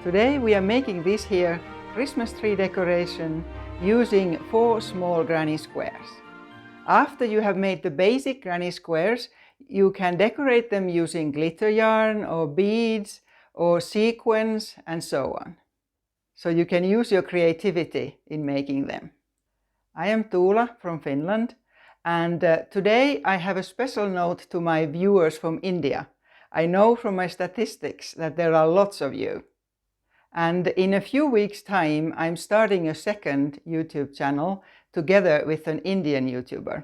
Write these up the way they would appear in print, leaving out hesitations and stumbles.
Today we are making this here Christmas tree decoration using 4 small granny squares. After you have made the basic granny squares, you can decorate them using glitter yarn or beads or sequins and so on. So you can use your creativity in making them. I am Tuula from Finland, and today I have a special note to my viewers from India. I know from my statistics that there are lots of you. And in a few weeks' time, I'm starting a second YouTube channel together with an Indian YouTuber.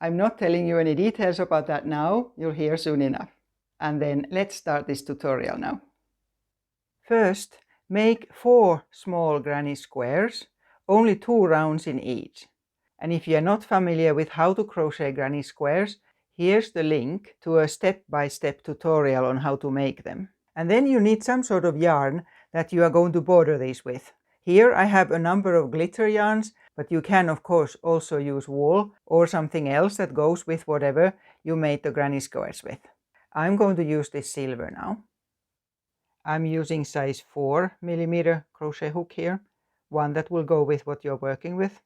I'm not telling you any details about that now, you'll hear soon enough. And then let's start this tutorial now. First, make 4 small granny squares, only 2 rounds in each. And if you're not familiar with how to crochet granny squares, here's the link to a step-by-step tutorial on how to make them. And then you need some sort of yarn that you are going to border these with. Here I have a number of glitter yarns, but you can of course also use wool or something else that goes with whatever you made the granny squares with. I'm going to use this silver now. I'm using size 4mm crochet hook here, one that will go with what you're working with.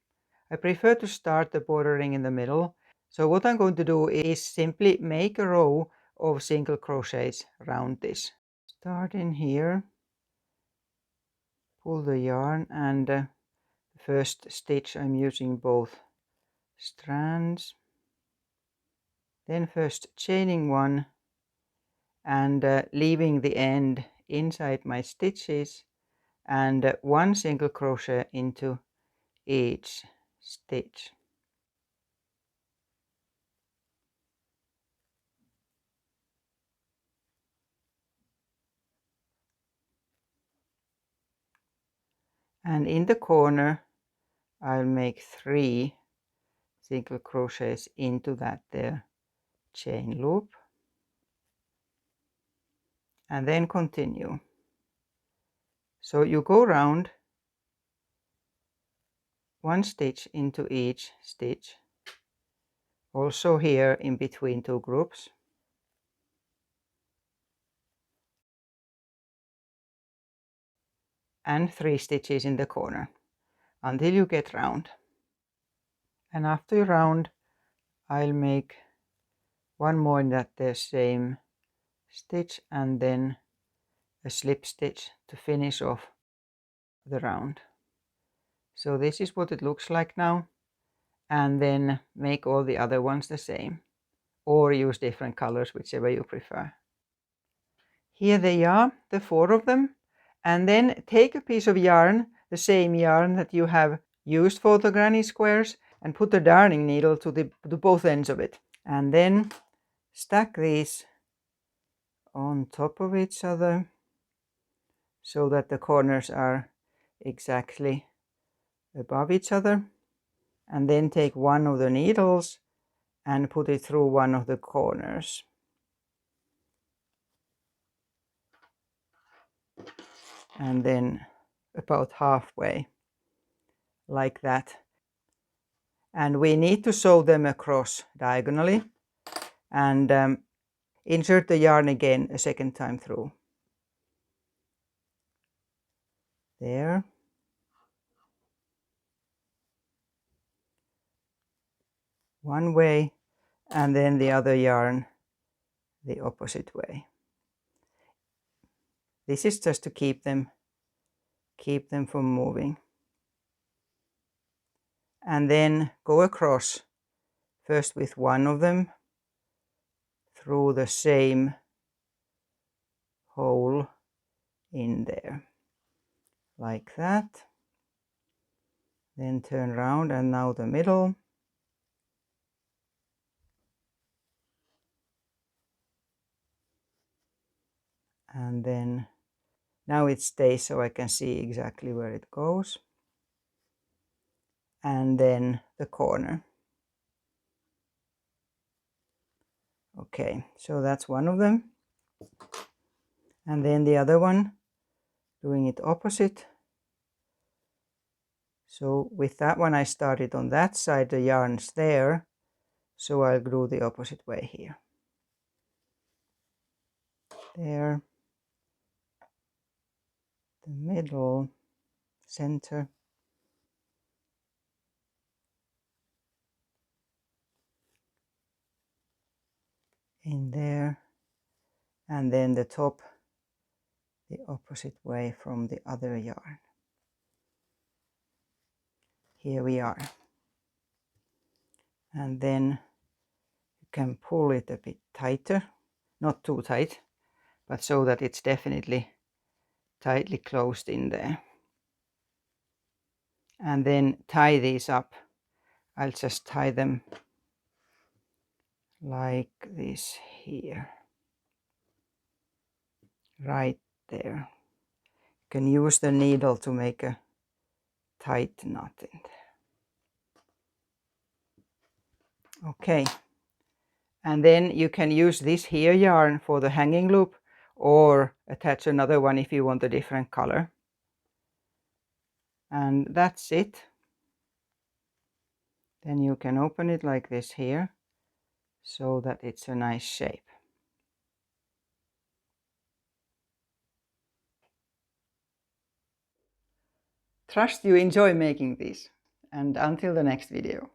I prefer to start the bordering in the middle. So what I'm going to do is simply make a row of single crochets around this. Start in here, pull the yarn, and the first stitch I'm using both strands. Then first chaining one and leaving the end inside my stitches, and 1 single crochet into each stitch. And in the corner I'll make 3 single crochets into that there chain loop, and then continue. So you go round 1 stitch into each stitch, also here in between 2 groups. And 3 stitches in the corner until you get round. And after you round, I'll make 1 more in that the same stitch and then a slip stitch to finish off the round. So this is what it looks like now, and then make all the other ones the same, or use different colors, whichever you prefer. Here they are, the 4 of them, and then take a piece of yarn, the same yarn that you have used for the granny squares, and put the darning needle to both ends of it, and then stack these on top of each other so that the corners are exactly above each other, and then take one of the needles and put it through one of the corners. And then about halfway, like that. And we need to sew them across diagonally, and insert the yarn again a second time through. There. One way, and then the other yarn the opposite way. This is just to keep them from moving. And then go across first with one of them through the same hole in there, like that. Then turn round, and now the middle. And then now it stays so I can see exactly where it goes. And then the corner. Okay, so that's one of them. And then the other one, doing it opposite. So with that one I started on that side, the yarn's there, so I'll glue the opposite way here. There. the middle, center. In there, and then the top the opposite way from the other yarn. Here we are. And then you can pull it a bit tighter, not too tight, but so that it's definitely tightly closed in there. And then tie these up. I'll just tie them like this here, right there. You can use the needle to make a tight knot in there. Okay, and then you can use this here yarn for the hanging loop or attach another one if you want a different color. And that's it. Then you can open it like this here so that it's a nice shape. Trust you enjoy making these, and until the next video.